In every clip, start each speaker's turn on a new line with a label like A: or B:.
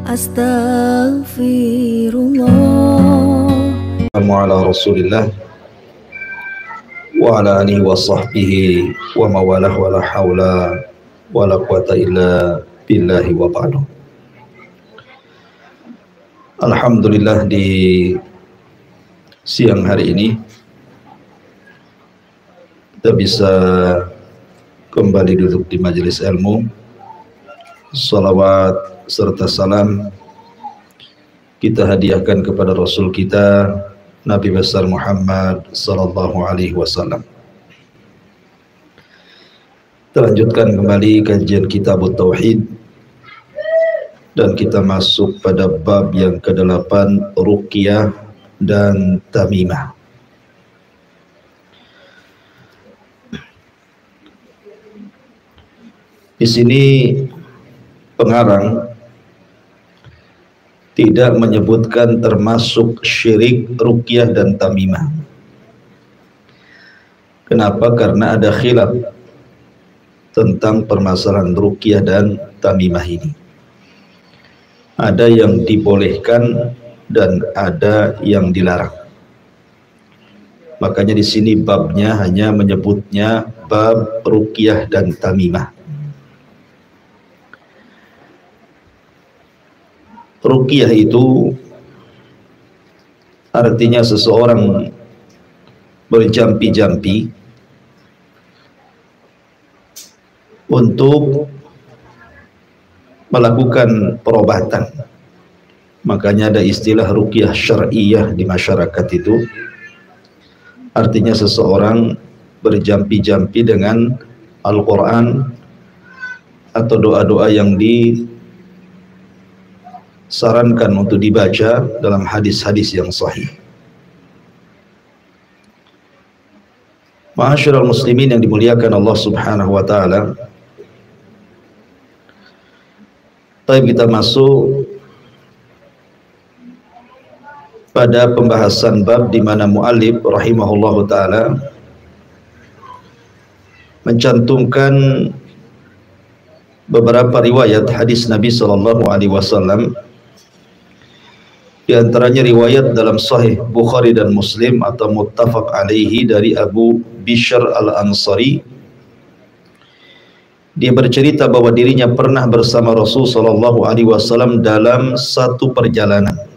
A: Astaghfirullah.
B: Ala Rasulillah wa ala alihi wa sahbihi wa mawalah wa la hawla wa la quwata illa billahi wa ba'du. Alhamdulillah, di siang hari ini kita bisa kembali duduk di majelis ilmu. Salawat serta salam kita hadiahkan kepada Rasul kita Nabi besar Muhammad sallallahu alaihi wasallam. Kita lanjutkan kembali kajian kitab Tauhid dan kita masuk pada bab yang ke-8, Ruqyah dan Tamimah. Di sini pengarang tidak menyebutkan termasuk syirik ruqyah dan tamimah. Kenapa? Karena ada khilaf tentang permasalahan ruqyah dan tamimah ini. Ada yang dibolehkan dan ada yang dilarang. Makanya di sini babnya hanya menyebutnya bab ruqyah dan tamimah. Ruqyah itu artinya seseorang berjampi-jampi untuk melakukan perobatan. Makanya ada istilah ruqyah syar'iyah di masyarakat itu. Artinya seseorang berjampi-jampi dengan Al-Quran atau doa-doa yang disarankan untuk dibaca dalam hadis-hadis yang sahih. Ma'asyiral muslimin yang dimuliakan Allah Subhanahu wa taala. Baik, kita masuk pada pembahasan bab di mana muallif rahimahullahu taala mencantumkan beberapa riwayat hadis Nabi sallallahu alaihi wasallam. Di antaranya riwayat dalam Sahih Bukhari dan Muslim atau muttafaq alaihi dari Abu Bishr al-Ansari. Dia bercerita bahwa dirinya pernah bersama Rasul sallallahu alaihi wasallam dalam satu perjalanan.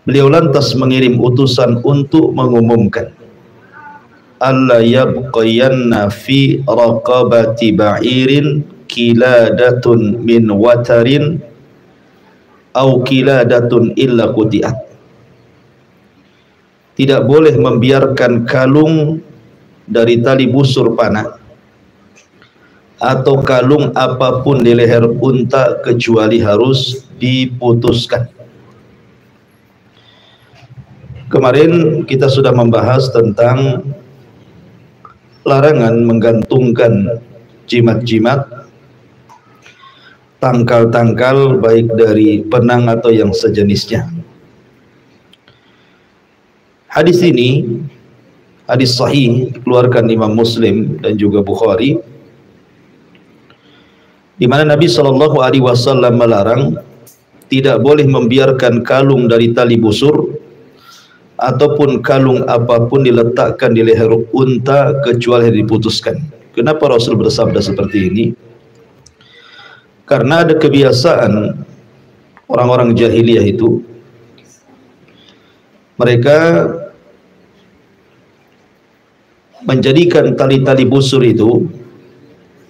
B: Beliau lantas mengirim utusan untuk mengumumkan, alla yabqayanna fi raqabati ba'irin kiladatun min watarin au kiladatun illa quti'at. Tidak boleh membiarkan kalung dari tali busur panah atau kalung apapun di leher unta kecuali harus diputuskan. Kemarin kita sudah membahas tentang larangan menggantungkan jimat-jimat, tangkal-tangkal baik dari benang atau yang sejenisnya. Hadis ini hadis sahih dikeluarkan Imam Muslim dan juga Bukhari, di mana Nabi sallallahu alaihi wasallam melarang tidak boleh membiarkan kalung dari tali busur ataupun kalung apapun diletakkan di leher unta kecuali diputuskan. Kenapa Rasul bersabda seperti ini? Karena ada kebiasaan orang-orang jahiliyah itu, mereka menjadikan tali-tali busur itu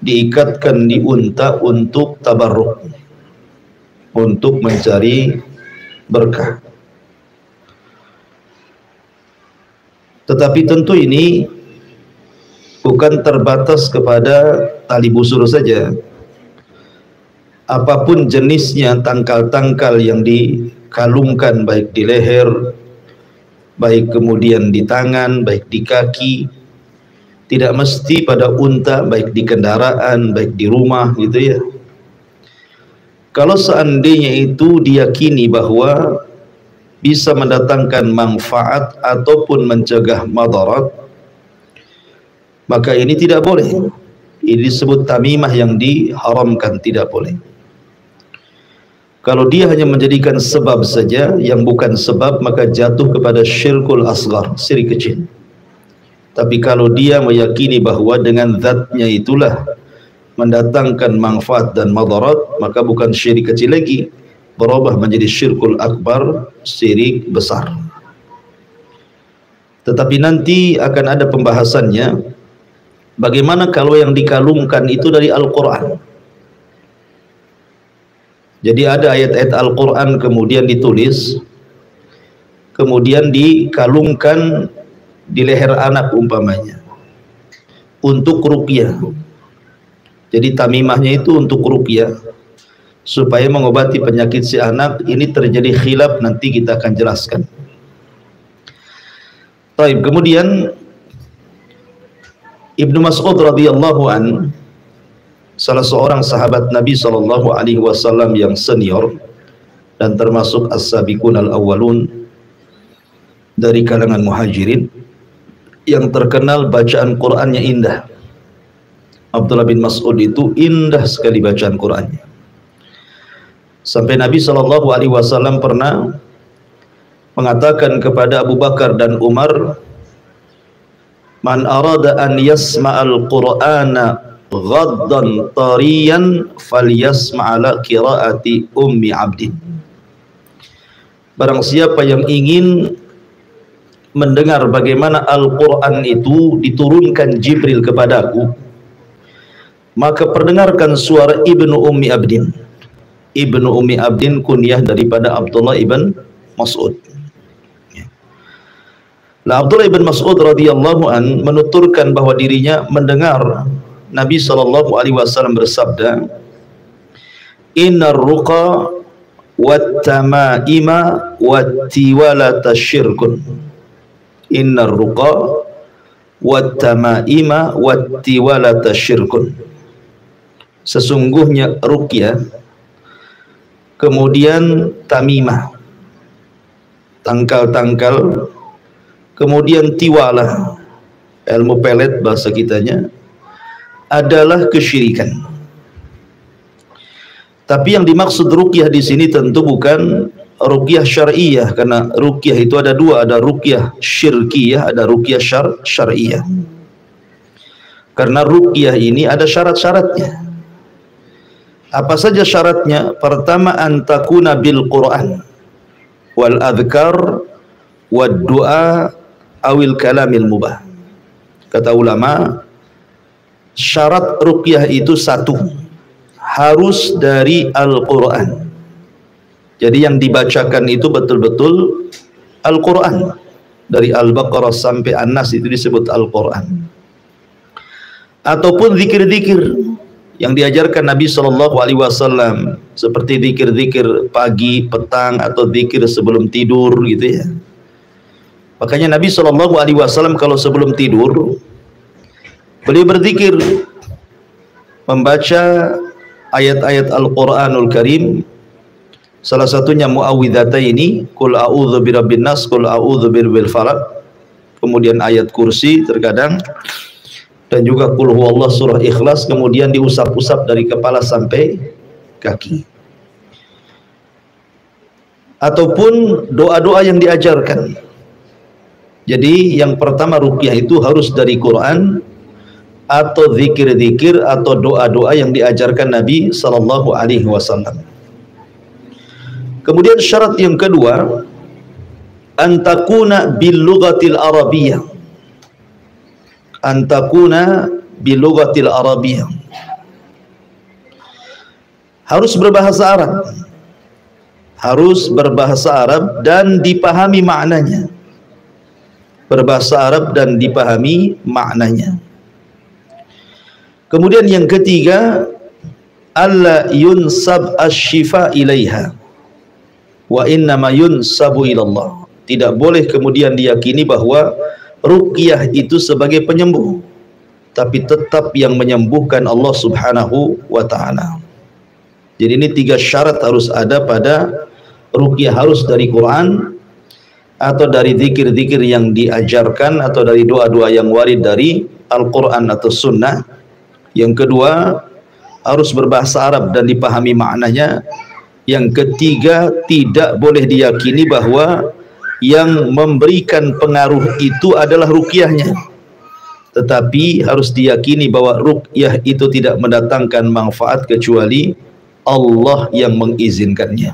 B: diikatkan di unta untuk tabarruk, untuk mencari berkah. Tetapi tentu ini bukan terbatas kepada tali busur saja. Apapun jenisnya tangkal-tangkal yang dikalungkan, baik di leher, baik kemudian di tangan, baik di kaki, tidak mesti pada unta, baik di kendaraan, baik di rumah, gitu ya. Kalau seandainya itu diyakini bahwa bisa mendatangkan manfaat ataupun mencegah madarat, maka ini tidak boleh. Ini disebut tamimah yang diharamkan, tidak boleh. Kalau dia hanya menjadikan sebab saja yang bukan sebab, maka jatuh kepada syirkul asghar, syirik kecil. Tapi kalau dia meyakini bahawa dengan zatnya itulah mendatangkan manfaat dan madarat, maka bukan syirik kecil lagi, berubah menjadi syirkul akbar, syirik besar. Tetapi nanti akan ada pembahasannya, bagaimana kalau yang dikalungkan itu dari Al-Quran. Jadi ada ayat-ayat Al-Quran kemudian ditulis, kemudian dikalungkan di leher anak umpamanya, untuk ruqyah. Jadi tamimahnya itu untuk ruqyah, supaya mengobati penyakit si anak. Ini terjadi khilaf, nanti kita akan jelaskan. Baik, kemudian Ibnu Mas'ud radhiyallahu an, salah seorang sahabat Nabi SAW yang senior dan termasuk as-sabiqun al-awwalun dari kalangan muhajirin, yang terkenal bacaan Qur'annya indah. Abdullah bin Mas'ud itu indah sekali bacaan Qur'annya, sampai Nabi SAW pernah mengatakan kepada Abu Bakar dan Umar, man arada an yasma'al Qur'ana ghaddan tariyan falyasma'ala qiraati ummi abdin. Barang siapa yang ingin mendengar bagaimana Al-Quran itu diturunkan Jibril kepadaku, maka perdengarkan suara Ibnu Ummi Abdin. Ibnu Ummi Abdin kunyah daripada Abdullah ibn Mas'ud. Nah, Abdullah ibn Mas'ud radhiyallahu an menuturkan bahwa dirinya mendengar Nabi SAW bersabda, innar ruqa wat-tama'ima wat-tiwalata syirkun. Innar ruqa wat-tama'ima wat-tiwalata syirkun. Sesungguhnya ruqyah, kemudian tamimah, tangkal-tangkal, kemudian tiwalah, ilmu pelet bahasa kitanya, adalah kesyirikan. Tapi yang dimaksud ruqyah di sini tentu bukan ruqyah syar'iyah, karena ruqyah itu ada dua, ada ruqyah syirkiyah, ada ruqyah syar'iyah. Karena ruqyah ini ada syarat-syaratnya. Apa saja syaratnya? Pertama, antakuna bil Quran wal adhkar wad du'a awil kalamil mubah. Kata ulama, syarat ruqyah itu satu, harus dari Al-Quran. Jadi yang dibacakan itu betul-betul Al-Quran. Dari Al-Baqarah sampai An-Nas itu disebut Al-Quran. Ataupun zikir-zikir yang diajarkan Nabi SAW, seperti zikir-zikir pagi, petang, atau zikir sebelum tidur gitu ya. Makanya Nabi SAW kalau sebelum tidur, beliau berzikir, membaca ayat-ayat Al-Quranul Karim. Salah satunya muawwidhataini, qul a'udzu birabbin nas, qul a'udzu birabbil falaq. Kemudian ayat kursi terkadang, dan juga qul huwallahu surah Ikhlas, kemudian diusap-usap dari kepala sampai kaki. Ataupun doa-doa yang diajarkan. Jadi yang pertama ruqyah itu harus dari Quran, atau zikir-zikir atau doa-doa yang diajarkan Nabi SAW. Kemudian syarat yang kedua, antakuna bil lughatil arabiyyah. Antakuna bil lughatil arabiyyah. Harus berbahasa Arab. Harus berbahasa Arab dan dipahami maknanya. Berbahasa Arab dan dipahami maknanya. Kemudian yang ketiga, alla yunsab asy-syifa ilaiha wa innama yunsabu ilallah. Tidak boleh kemudian diyakini bahwa ruqyah itu sebagai penyembuh, tapi tetap yang menyembuhkan Allah Subhanahu wa ta'ala. Jadi ini tiga syarat harus ada pada ruqyah, harus dari Quran, atau dari zikir-zikir yang diajarkan, atau dari doa-doa yang warid dari Al-Quran atau Sunnah. Yang kedua, harus berbahasa Arab dan dipahami maknanya. Yang ketiga, tidak boleh diyakini bahwa yang memberikan pengaruh itu adalah ruqyahnya, tetapi harus diyakini bahwa ruqyah itu tidak mendatangkan manfaat kecuali Allah yang mengizinkannya.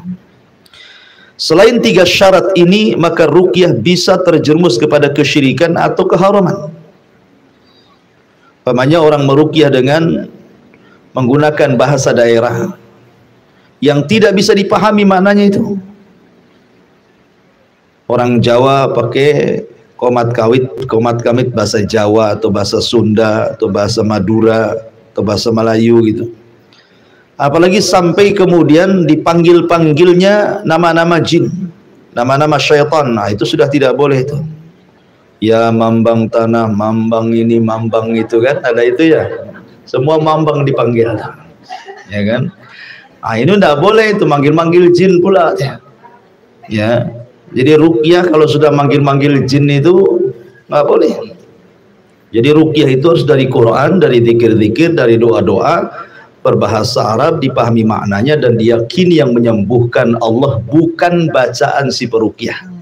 B: Selain tiga syarat ini, maka ruqyah bisa terjerumus kepada kesyirikan atau keharaman. Umpamanya orang meruqyah dengan menggunakan bahasa daerah yang tidak bisa dipahami maknanya itu. Orang Jawa pakai komat kamit bahasa Jawa atau bahasa Sunda atau bahasa Madura atau bahasa Melayu gitu. Apalagi sampai kemudian dipanggil-panggilnya nama-nama jin, nama-nama syaitan. Nah, itu sudah tidak boleh itu. Ya mambang tanah, mambang ini, mambang itu kan, ada itu ya. Semua mambang dipanggil. Ya kan? Ah, ini tidak boleh itu, manggil-manggil jin pula. Ya. Jadi ruqyah kalau sudah manggil-manggil jin itu nggak boleh. Jadi ruqyah itu harus dari Quran, dari zikir-zikir, dari doa-doa, berbahasa Arab, dipahami maknanya dan diyakini yang menyembuhkan Allah, bukan bacaan si peruqyah.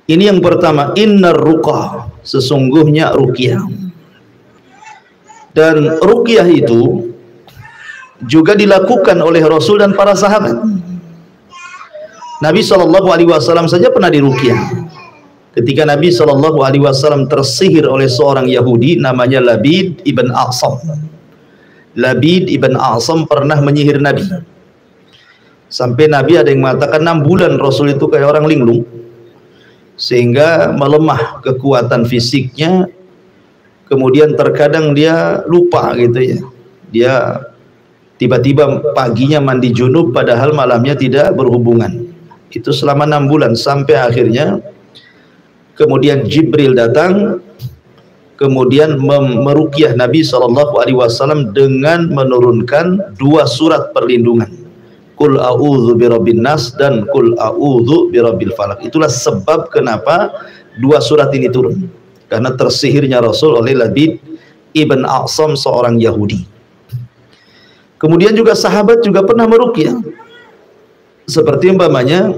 B: Ini yang pertama, innar ruqah, sesungguhnya ruqyah. Dan ruqyah itu juga dilakukan oleh Rasul dan para sahabat. Nabi SAW saja pernah diruqyah. Ketika Nabi SAW tersihir oleh seorang Yahudi namanya Labid ibn A'sam. Labid ibn A'sam pernah menyihir Nabi. Sampai Nabi ada yang mengatakan 6 bulan Rasul itu kayak orang linglung, sehingga melemah kekuatan fisiknya. Kemudian terkadang dia lupa gitu ya. Dia tiba-tiba paginya mandi junub padahal malamnya tidak berhubungan. Itu selama 6 bulan sampai akhirnya kemudian Jibril datang, kemudian meruqyah Nabi SAW dengan menurunkan 2 surat perlindungan, Qul a'udzu birabbin nas dan Qul a'udzu birabbil falaq. Itulah sebab kenapa 2 surat ini turun, karena tersihirnya Rasul oleh Labid ibn A'sam, seorang Yahudi. Kemudian juga sahabat juga pernah meruqyah, seperti umpamanya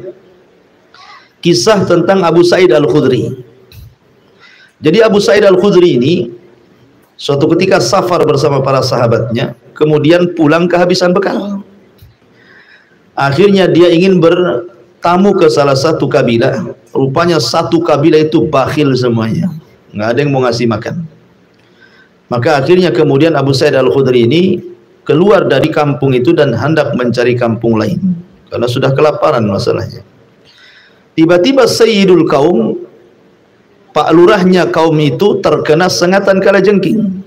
B: kisah tentang Abu Sa'id Al-Khudri. Jadi Abu Sa'id Al-Khudri ini suatu ketika safar bersama para sahabatnya, kemudian pulang kehabisan bekal. Akhirnya dia ingin bertamu ke salah satu kabilah. Rupanya satu kabilah itu bakhil semuanya, nggak ada yang mau ngasih makan. Maka akhirnya kemudian Abu Sa'id Al-Khudri ini keluar dari kampung itu dan hendak mencari kampung lain, karena sudah kelaparan masalahnya. Tiba-tiba Sayyidul Kaum, Pak Lurahnya kaum itu terkena sengatan kalajengking.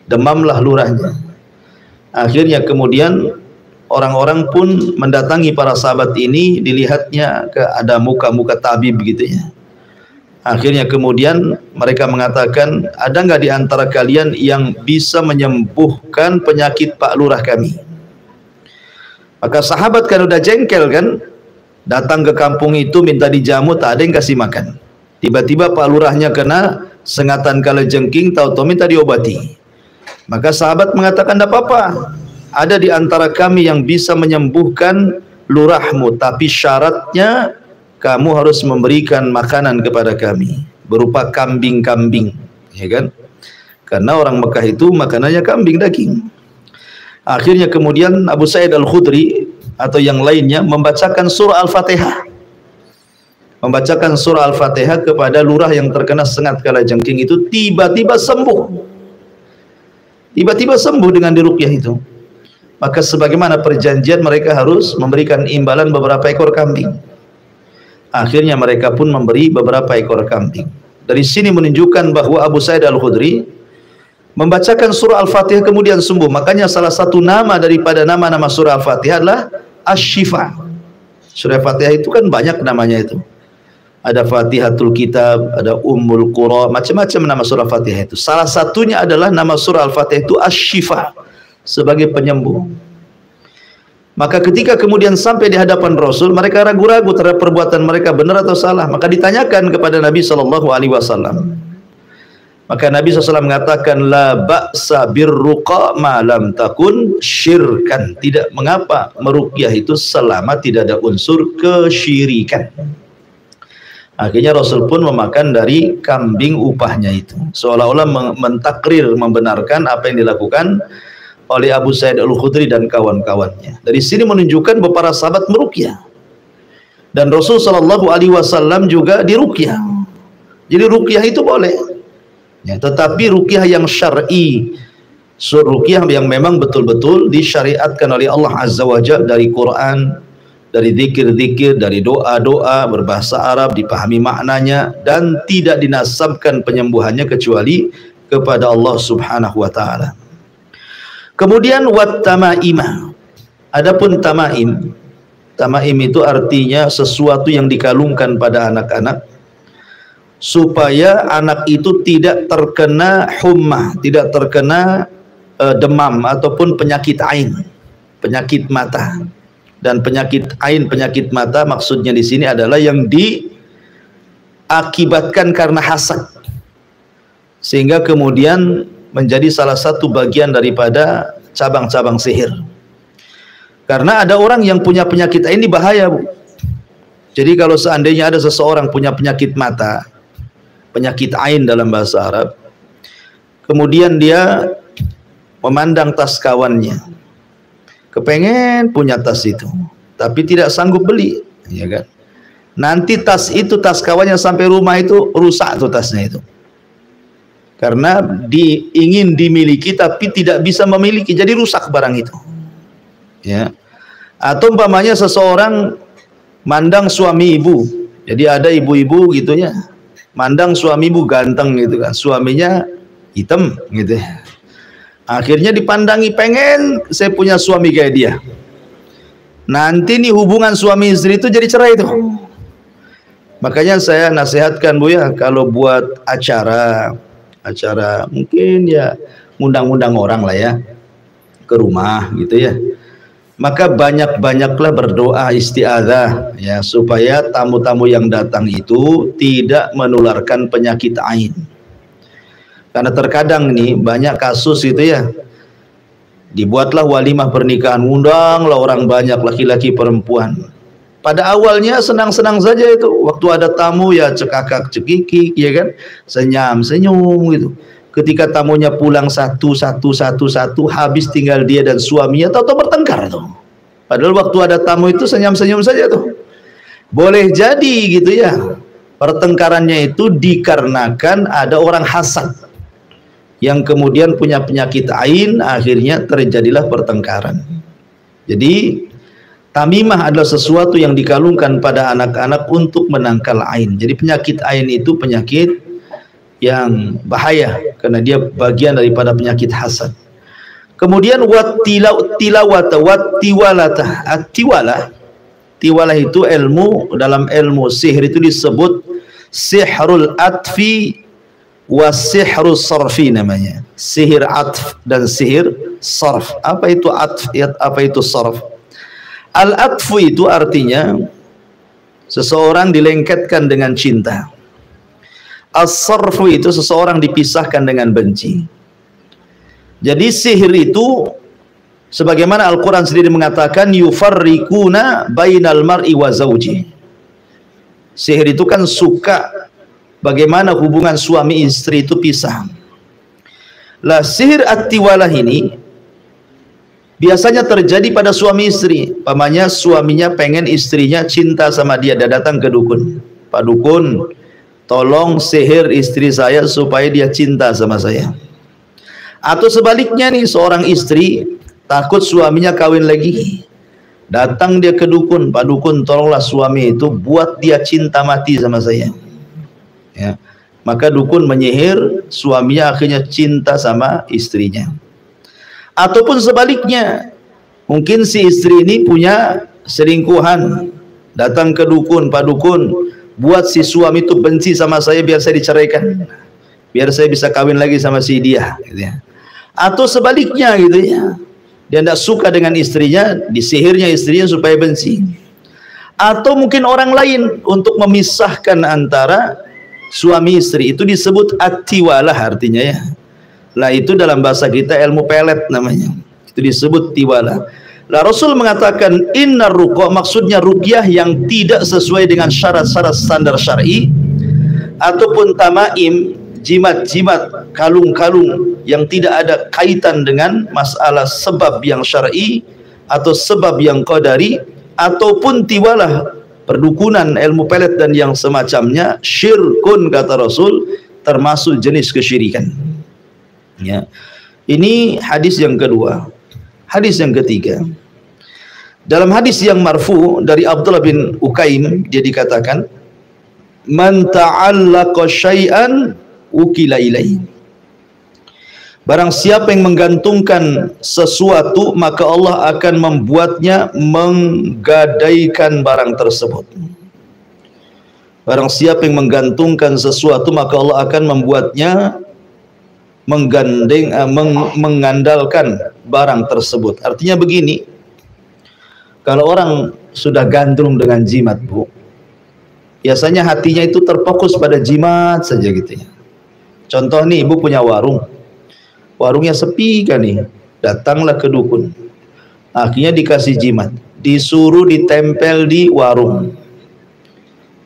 B: Demamlah lurahnya. Akhirnya kemudian orang-orang pun mendatangi para sahabat ini, dilihatnya ada muka-muka tabib gitu ya. Akhirnya kemudian mereka mengatakan, ada nggak di antara kalian yang bisa menyembuhkan penyakit Pak Lurah kami? Maka sahabat kan udah jengkel kan, datang ke kampung itu minta dijamu, tak ada yang kasih makan. Tiba-tiba Pak Lurahnya kena sengatan kalajengking, tahu-tahu minta diobati. Maka sahabat mengatakan, tidak apa-apa, ada di antara kami yang bisa menyembuhkan lurahmu, tapi syaratnya kamu harus memberikan makanan kepada kami berupa kambing-kambing, ya kan? Karena orang Mekah itu makanannya kambing daging. Akhirnya kemudian Abu Sa'id Al-Khudri atau yang lainnya membacakan surah Al-Fatihah, membacakan surah Al-Fatihah kepada lurah yang terkena sengat kalajengking itu. Tiba-tiba sembuh, tiba-tiba sembuh dengan diruqyah itu. Maka sebagaimana perjanjian mereka harus memberikan imbalan beberapa ekor kambing. Akhirnya mereka pun memberi beberapa ekor kambing. Dari sini menunjukkan bahwa Abu Sa'id Al-Khudri membacakan surah Al-Fatihah kemudian sembuh. Makanya salah satu nama daripada nama-nama surah Al-Fatihah adalah Asy-Syifa. Surah Al-Fatihah itu kan banyak namanya itu. Ada Fatihatul Kitab, ada Ummul Qura, macam-macam nama surah Al-Fatihah itu. Salah satunya adalah nama surah Al-Fatihah itu Asy-Syifa, sebagai penyembuh. Maka ketika kemudian sampai di hadapan Rasul, mereka ragu-ragu terhadap perbuatan mereka benar atau salah. Maka ditanyakan kepada Nabi SAW. Maka Nabi SAW mengatakan la ba'sa birruqa ma lam takun syirkan. Tidak mengapa meruqyah itu selama tidak ada unsur kesyirikan. Akhirnya Rasul pun memakan dari kambing upahnya itu, seolah-olah mentakrir, membenarkan apa yang dilakukan oleh Abu Sa'id Al-Khudri dan kawan-kawannya. Dari sini menunjukkan bahwa para sahabat meruqyah, dan Rasul SAW juga diruqyah. Jadi ruqyah itu boleh, ya, tetapi ruqyah yang syar'i, ruqyah yang memang betul-betul disyariatkan oleh Allah Azza wa Jalla dari Quran, dari zikir-zikir, dari doa-doa berbahasa Arab, dipahami maknanya, dan tidak dinasabkan penyembuhannya kecuali kepada Allah Subhanahu wa ta'ala. Kemudian wat tamaimah. Adapun tamaim, tamaim itu artinya sesuatu yang dikalungkan pada anak-anak supaya anak itu tidak terkena hummah, tidak terkena demam ataupun penyakit ain, penyakit mata. Dan penyakit ain, penyakit mata maksudnya di sini adalah yang diakibatkan karena hasad, sehingga kemudian menjadi salah satu bagian daripada cabang-cabang sihir. Karena ada orang yang punya penyakit ain ini bahaya, Bu. Jadi kalau seandainya ada seseorang punya penyakit mata, penyakit ain dalam bahasa Arab, kemudian dia memandang tas kawannya, kepengen punya tas itu, tapi tidak sanggup beli, ya kan? Nanti tas itu, tas kawannya sampai rumah itu rusak tuh tasnya itu, karena ingin dimiliki tapi tidak bisa memiliki, jadi rusak barang itu, ya. Atau umpamanya seseorang mandang suami ibu, jadi ada ibu-ibu gitu ya, mandang suami ibu ganteng gitu kan, suaminya hitam gitu ya. Akhirnya dipandangi, pengen saya punya suami kayak dia. Nanti nih hubungan suami istri itu jadi cerai itu. Makanya saya nasihatkan, Bu, ya, kalau buat acara mungkin ya ngundang-undang orang lah ya ke rumah gitu ya, maka banyak-banyaklah berdoa isti'adzah ya, supaya tamu-tamu yang datang itu tidak menularkan penyakit ain. Karena terkadang nih banyak kasus itu ya, dibuatlah walimah pernikahan, undanglah orang banyak, laki-laki perempuan. Pada awalnya senang-senang saja itu, waktu ada tamu ya cekakak cekikik ya kan, senyum-senyum gitu. Ketika tamunya pulang satu, habis tinggal dia dan suaminya, tahu-tahu bertengkar tuh. Padahal waktu ada tamu itu senyum-senyum saja tuh. Boleh jadi gitu ya, pertengkarannya itu dikarenakan ada orang hasad yang kemudian punya penyakit ain, akhirnya terjadilah pertengkaran. Jadi tamimah adalah sesuatu yang dikalungkan pada anak-anak untuk menangkal ain. Jadi penyakit ain itu penyakit yang bahaya karena dia bagian daripada penyakit hasad. Kemudian wattilawata wattiwalata. Tiwalah itu ilmu, dalam ilmu sihir itu disebut sihrul atfi wasihrus sarfi namanya. Sihir atf dan sihir sarf. Apa itu atf? Apa itu sarf? Al-atfu itu artinya seseorang dilengketkan dengan cinta. As-sarfu itu seseorang dipisahkan dengan benci. Jadi sihir itu sebagaimana Al-Quran sendiri mengatakan yufarriquna bainal mar'i wa zawji. Sihir itu kan suka bagaimana hubungan suami istri itu pisah. Lah sihir at-tiwalah ini biasanya terjadi pada suami istri. Pamannya suaminya pengen istrinya cinta sama dia, dia datang ke dukun. Pak dukun, tolong sihir istri saya supaya dia cinta sama saya. Atau sebaliknya nih, seorang istri takut suaminya kawin lagi, datang dia ke dukun, Pak dukun tolonglah suami itu buat dia cinta mati sama saya. Ya, maka dukun menyihir, suaminya akhirnya cinta sama istrinya. Ataupun sebaliknya, mungkin si istri ini punya selingkuhan, datang ke dukun, Pak dukun buat si suami itu benci sama saya biar saya diceraikan, biar saya bisa kawin lagi sama si dia gitu ya. Atau sebaliknya gitu ya, dia tidak suka dengan istrinya, disihirnya istrinya supaya benci. Atau mungkin orang lain untuk memisahkan antara suami istri itu disebut at-tiwalah artinya ya. Lah itu dalam bahasa kita ilmu pelet namanya. Itu disebut tiwalah. Lah Rasul mengatakan innar ruqa, maksudnya ruqyah yang tidak sesuai dengan syarat-syarat standar syar'i, ataupun tamaim, jimat-jimat, kalung-kalung yang tidak ada kaitan dengan masalah sebab yang syar'i atau sebab yang qadari, ataupun tiwalah, perdukunan, ilmu pelet dan yang semacamnya, syirkun kata Rasul, termasuk jenis kesyirikan. Ya. Ini hadis yang kedua. Hadis yang ketiga, dalam hadis yang marfu dari Abdullah bin Ukaim, dia dikatakan man ta'allaqa syai'an ukila ilaihi, barang siapa yang menggantungkan sesuatu maka Allah akan membuatnya menggadaikan barang tersebut. Barang siapa yang menggantungkan sesuatu maka Allah akan membuatnya mengandalkan barang tersebut. Artinya begini, kalau orang sudah gandrung dengan jimat, Bu, biasanya hatinya itu terfokus pada jimat saja gitu ya. Contoh nih, Ibu punya warung, warungnya sepi kan nih, datanglah ke dukun, akhirnya dikasih jimat, disuruh ditempel di warung,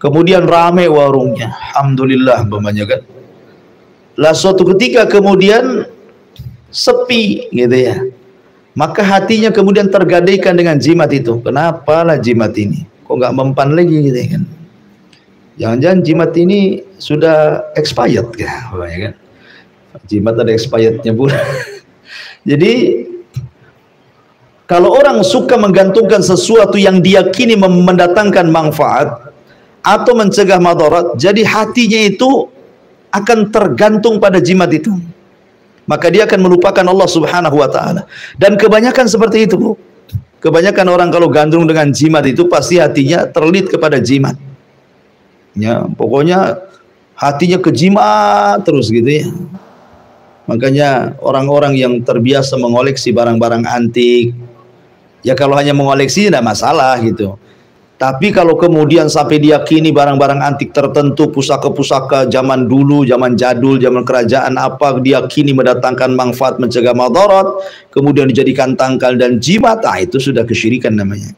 B: kemudian rame warungnya, alhamdulillah umpamanya kan. Lah suatu ketika kemudian sepi gitu ya, maka hatinya kemudian tergadaikan dengan jimat itu. Kenapa lah jimat ini kok nggak mempan lagi gitu ya kan? Jangan-jangan jimat ini sudah expired kan? Jimat ada expirednya pula. Jadi kalau orang suka menggantungkan sesuatu yang diyakini mendatangkan manfaat atau mencegah madarat, jadi hatinya itu akan tergantung pada jimat itu, maka dia akan melupakan Allah Subhanahu wa ta'ala. Dan kebanyakan seperti itu, Bu. Kebanyakan orang kalau gandrung dengan jimat itu pasti hatinya terlit kepada jimat ya, pokoknya hatinya ke jimat terus gitu ya. Makanya orang-orang yang terbiasa mengoleksi barang-barang antik, ya kalau hanya mengoleksi tidak masalah gitu. Tapi kalau kemudian sampai diyakini barang-barang antik tertentu, pusaka-pusaka zaman dulu, zaman jadul, zaman kerajaan apa, diyakini mendatangkan manfaat, mencegah madarat, kemudian dijadikan tangkal dan jimat, itu sudah kesyirikan namanya.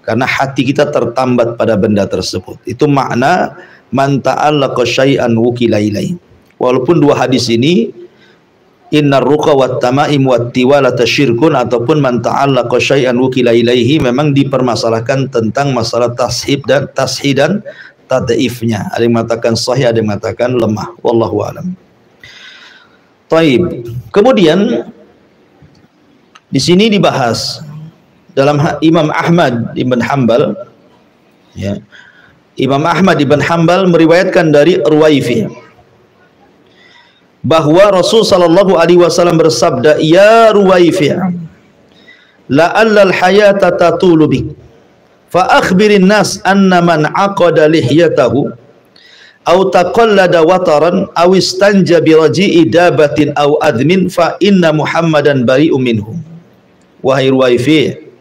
B: Karena hati kita tertambat pada benda tersebut. Itu makna man ta'allaqa syai'an wukila ilaihi. Walaupun dua hadis ini, innar ruqa wat tamaim wat tiwalata syirkun, ataupun man ta'allaqa syai'an wukila ilaihi, memang dipermasalahkan tentang masalah tashih dan tad'ifnya. Ada yang mengatakan sahih, ada yang mengatakan lemah. Wallahu a'lam. Taib. Kemudian di sini dibahas dalam Imam Ahmad ibn Hanbal ya. Imam Ahmad ibn Hanbal meriwayatkan dari Ruwaifi bahwa Rasul sallallahu alaihi wasallam bersabda, ya Ruwaifi' la'alla al-hayata tatulu bik fa akhbirin nas anna man aqada lihyatahu aw taqallada wataran aw istanja bi raji'i dabatin aw admin fa inna Muhammadan bari'un minhu. Wahai Ruwaifi',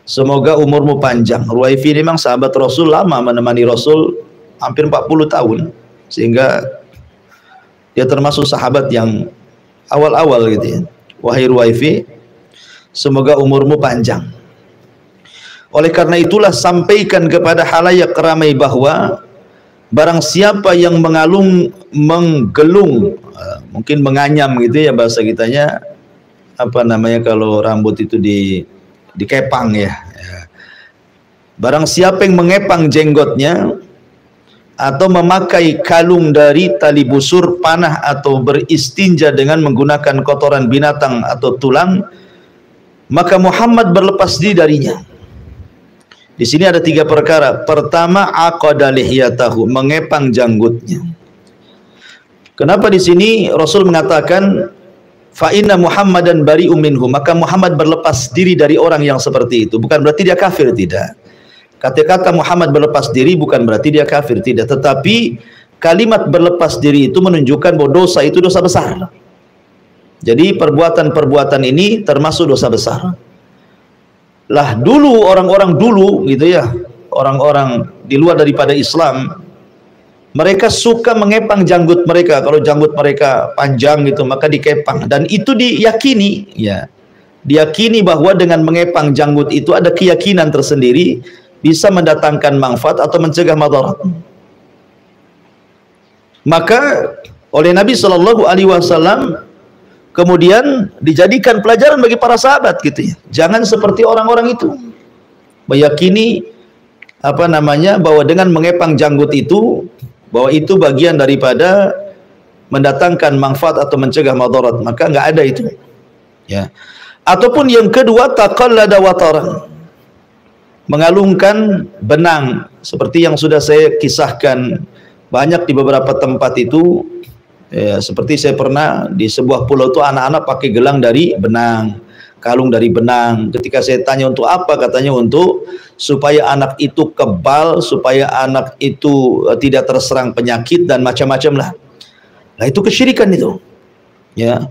B: semoga umurmu panjang. Ruwaifi memang sahabat Rasul, lama menemani Rasul, hampir 40 tahun, sehingga dia termasuk sahabat yang awal-awal gitu ya. Wahai Ruwaifi, semoga umurmu panjang. Oleh karena itulah sampaikan kepada halayak ramai bahwa barang siapa yang menggelung, mungkin menganyam gitu ya bahasa kitanya, apa namanya kalau rambut itu dikepang ya. Barang siapa yang mengepang jenggotnya atau memakai kalung dari tali busur, panah, atau beristinja dengan menggunakan kotoran binatang atau tulang, maka Muhammad berlepas diri darinya. Di sini ada 3 perkara. Pertama, aqada lihyatahu, mengepang janggutnya. Kenapa di sini Rasul mengatakan fa inna Muhammadan bari'um minhu, maka Muhammad berlepas diri dari orang yang seperti itu? Bukan berarti dia kafir, tidak. Kata-kata Muhammad berlepas diri bukan berarti dia kafir, tidak. Tetapi kalimat berlepas diri itu menunjukkan bahwa dosa itu dosa besar. Jadi perbuatan-perbuatan ini termasuk dosa besar. Lah dulu, orang-orang dulu gitu ya, orang-orang di luar daripada Islam, Mereka suka mengepang janggut mereka. Kalau janggut mereka panjang gitu, maka dikepang. Dan itu diyakini, ya, diyakini bahwa dengan mengepang janggut itu ada keyakinan tersendiri bisa mendatangkan manfaat atau mencegah madarat. Maka oleh Nabi Shallallahu Alaihi Wasallam kemudian dijadikan pelajaran bagi para sahabat gitu ya. Jangan seperti orang-orang itu meyakini bahwa dengan mengepang janggut itu, bahwa itu bagian daripada mendatangkan manfaat atau mencegah madarat. Maka nggak ada itu, ya. Ataupun yang kedua, taqallada wataran, mengalungkan benang, seperti yang sudah saya kisahkan banyak di beberapa tempat itu, ya, seperti saya pernah di sebuah pulau itu anak-anak pakai gelang dari benang, kalung dari benang. Ketika saya tanya untuk apa, katanya untuk supaya anak itu kebal, supaya anak itu tidak terserang penyakit dan macam-macam lah. Nah, itu kesyirikan itu, ya.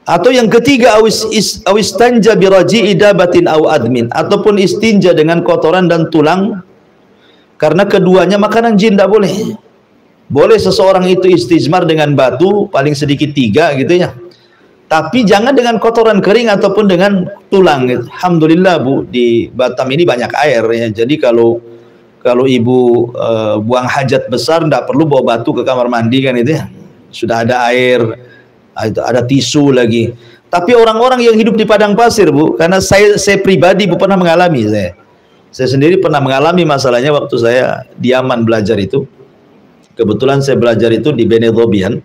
B: Atau yang ketiga, awis tanja biraji idabatin aw admin, ataupun istinja dengan kotoran dan tulang, karena keduanya makanan jin, tidak boleh. Boleh seseorang itu istijmar dengan batu paling sedikit 3 gitu ya, tapi jangan dengan kotoran kering ataupun dengan tulang gitu. Alhamdulillah Bu, di Batam ini banyak air ya, jadi kalau ibu buang hajat besar tidak perlu bawa batu ke kamar mandi kan, itu ya, sudah ada air, ada tisu lagi. Tapi orang-orang yang hidup di padang pasir Bu, karena saya pribadi Bu pernah mengalami, saya sendiri pernah mengalami masalahnya waktu saya di Yaman belajar itu. Kebetulan saya belajar itu di Bene Dhobian.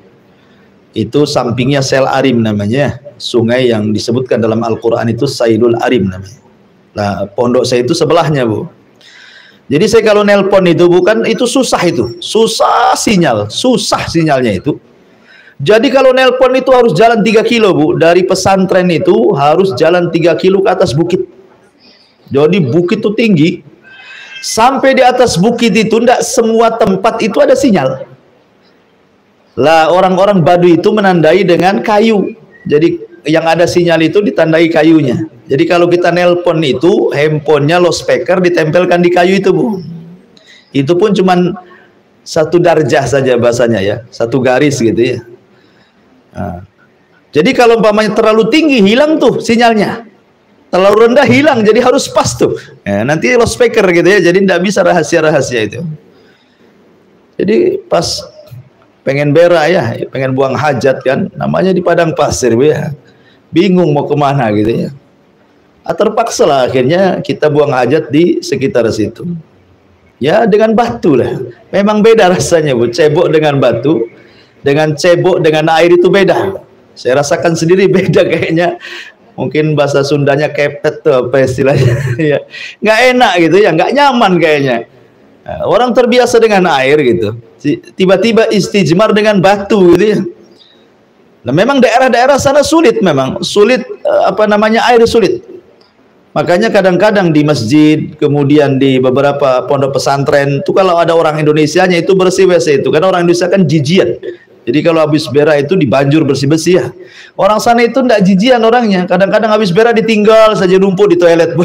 B: Itu sampingnya Sel Arim namanya, sungai yang disebutkan dalam Al-Quran itu Sailul Arim namanya. Nah, pondok saya itu sebelahnya Bu. Jadi saya kalau nelpon itu bukan, itu susah sinyalnya itu. Jadi kalau nelpon itu harus jalan 3 kilo Bu, dari pesantren itu harus jalan 3 kilo ke atas bukit. Jadi bukit itu tinggi, sampai di atas bukit itu tidak semua tempat itu ada sinyal. Lah orang-orang Baduy itu menandai dengan kayu. Jadi yang ada sinyal itu ditandai kayunya. Jadi kalau kita nelpon itu, handphonenya loudspeaker ditempelkan di kayu itu Bu. Itu pun cuman 1 darjah saja bahasanya ya, 1 garis gitu ya. Nah, jadi kalau umpamanya terlalu tinggi hilang tuh sinyalnya, terlalu rendah hilang, jadi harus pas tuh. Ya, nanti loudspeaker gitu ya, jadi tidak bisa rahasia-rahasia itu. Jadi pas pengen berak ya, pengen buang hajat kan, namanya di padang pasir ya, bingung mau kemana gitu ya. Terpaksa lah akhirnya kita buang hajat di sekitar situ. Ya dengan batu lah, memang beda rasanya Bu, cebok dengan batu, dengan cebok dengan air itu beda. Saya rasakan sendiri beda kayaknya. Mungkin bahasa Sundanya kepet tuh apa istilahnya ya. Nggak enak gitu ya, nggak nyaman kayaknya. Nah, orang terbiasa dengan air gitu, tiba-tiba istijmar dengan batu gitu ya. Nah memang daerah-daerah sana sulit, memang sulit, air sulit. Makanya kadang-kadang di masjid, kemudian di beberapa pondok pesantren itu kalau ada orang Indonesianya itu bersih WC itu, karena orang Indonesia kan jijian. Jadi kalau habis berak itu dibanjur bersih-bersih ya. Orang sana itu tidak jijian orangnya. Kadang-kadang habis berak ditinggal saja numpuk di toilet.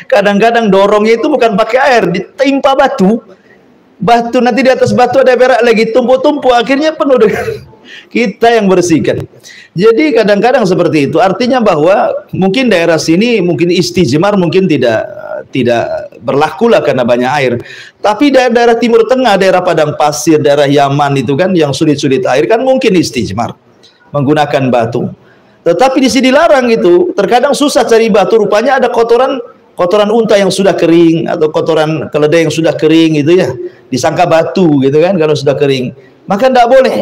B: Kadang-kadang dorongnya itu bukan pakai air, ditimpa batu. Batu, nanti di atas batu ada berak lagi, tumpuk-tumpuk, akhirnya penuh dengan kita yang bersihkan. Jadi kadang-kadang seperti itu. Artinya bahwa mungkin daerah sini mungkin istijmar mungkin tidak berlaku lah karena banyak air. Tapi daerah Timur Tengah, daerah padang pasir, daerah Yaman itu kan yang sulit-sulit air kan mungkin istijmar menggunakan batu. Tetapi di sini dilarang itu. Terkadang susah cari batu, rupanya ada kotoran unta yang sudah kering atau kotoran keledai yang sudah kering gitu ya. Disangka batu gitu kan kalau sudah kering. Maka tidak boleh.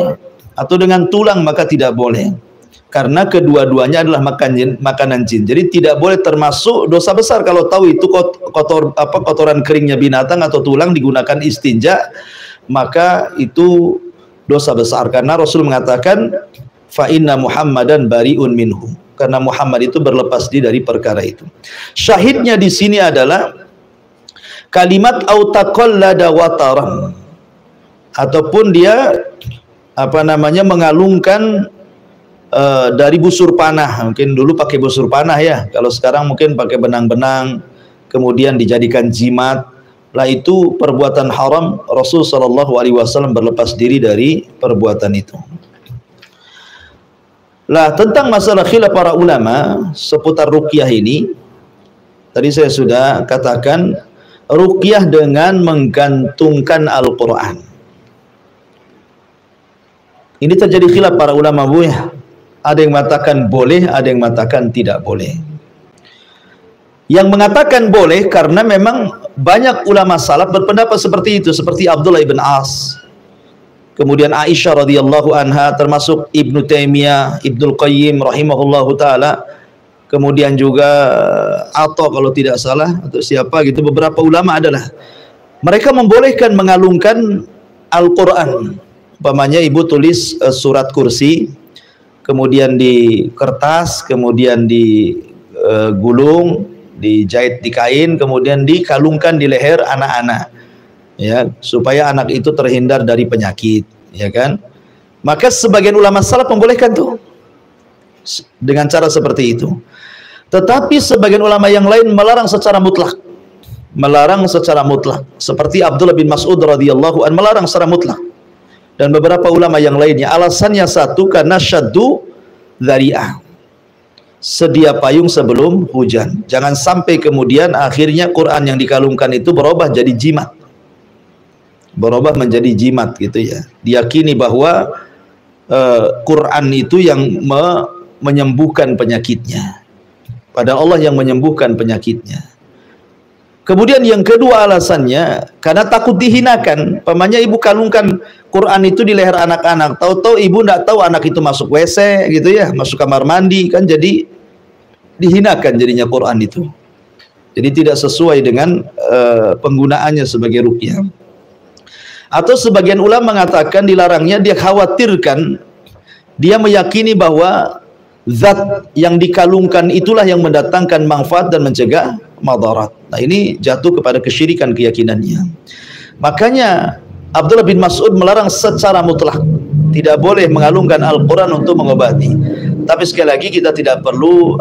B: Atau dengan tulang maka tidak boleh. Karena kedua-duanya adalah makanan jin. Jadi tidak boleh, termasuk dosa besar kalau tahu itu kotoran keringnya binatang atau tulang digunakan istinja, maka itu dosa besar. Karena Rasul mengatakan fa inna Muhammadan bariun minhu. Karena Muhammad itu berlepas diri dari perkara itu. Syahidnya di sini adalah kalimat autaqallada wataran, ataupun dia mengalungkan dari busur panah. Mungkin dulu pakai busur panah ya, kalau sekarang mungkin pakai benang-benang, kemudian dijadikan jimat, lah itu perbuatan haram. Rasul sallallahu alaihi wasallam berlepas diri dari perbuatan itu. Lah tentang masalah khilaf para ulama seputar ruqyah ini, tadi saya sudah katakan ruqyah dengan menggantungkan Al-Quran. Ini terjadi khilaf para ulama, Bu, ya. Ada yang mengatakan boleh, ada yang mengatakan tidak boleh. Yang mengatakan boleh karena memang banyak ulama salaf berpendapat seperti itu, seperti Abdullah ibn As, kemudian Aisyah radhiyallahu anha, termasuk Ibnu Taimiyah, Ibnul Qayyim rahimahullahu taala, kemudian juga Atha kalau tidak salah atau siapa gitu, beberapa ulama adalah mereka membolehkan mengalungkan Al-Quran. Umpamanya ibu tulis surat kursi, kemudian di kertas, kemudian digulung, dijahit di kain, kemudian dikalungkan di leher anak-anak, ya, supaya anak itu terhindar dari penyakit, ya kan? Maka sebagian ulama salaf membolehkan tuh dengan cara seperti itu. Tetapi sebagian ulama yang lain melarang secara mutlak. Melarang secara mutlak. Seperti Abdullah bin Mas'ud radhiyallahu anhu melarang secara mutlak. Dan beberapa ulama yang lainnya, alasannya satu, karena syaddu dzari'ah, sedia payung sebelum hujan. Jangan sampai kemudian akhirnya Quran yang dikalungkan itu berubah jadi jimat. Berubah menjadi jimat gitu ya. Diyakini bahwa Quran itu yang menyembuhkan penyakitnya. Padahal Allah yang menyembuhkan penyakitnya. Kemudian yang kedua alasannya karena takut dihinakan. Pamannya ibu kalungkan Quran itu di leher anak-anak, tahu-tahu ibu tidak tahu anak itu masuk WC gitu ya, masuk kamar mandi, kan jadi dihinakan jadinya Quran itu. Jadi tidak sesuai dengan penggunaannya sebagai ruqyah. Atau sebagian ulama mengatakan dilarangnya, dia khawatirkan, dia meyakini bahwa zat yang dikalungkan itulah yang mendatangkan manfaat dan mencegah madarat. Nah, ini jatuh kepada kesyirikan keyakinannya. Makanya Abdullah bin Mas'ud melarang secara mutlak, tidak boleh mengalungkan Al-Quran untuk mengobati. Tapi sekali lagi kita tidak perlu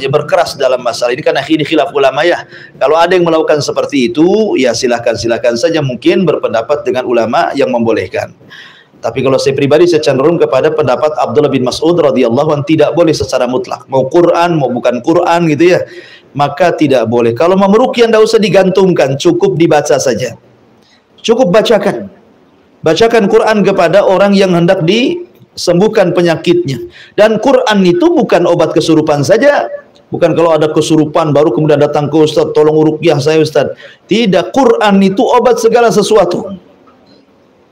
B: berkeras dalam masalah ini karena ini khilaf ulama ya. Kalau ada yang melakukan seperti itu, ya silakan saja, mungkin berpendapat dengan ulama yang membolehkan. Tapi kalau saya pribadi, saya cenderung kepada pendapat Abdullah bin Mas'ud radhiyallahu anhu, tidak boleh secara mutlak. Mau Quran, mau bukan Quran gitu ya, maka tidak boleh. Kalau mau meruqyah tidak usah digantungkan, cukup dibaca saja. Cukup bacakan. Bacakan Quran kepada orang yang hendak disembuhkan penyakitnya. Dan Quran itu bukan obat kesurupan saja. Bukan kalau ada kesurupan baru kemudian datang ke Ustaz, tolong ruqyah saya Ustaz. Tidak, Quran itu obat segala sesuatu.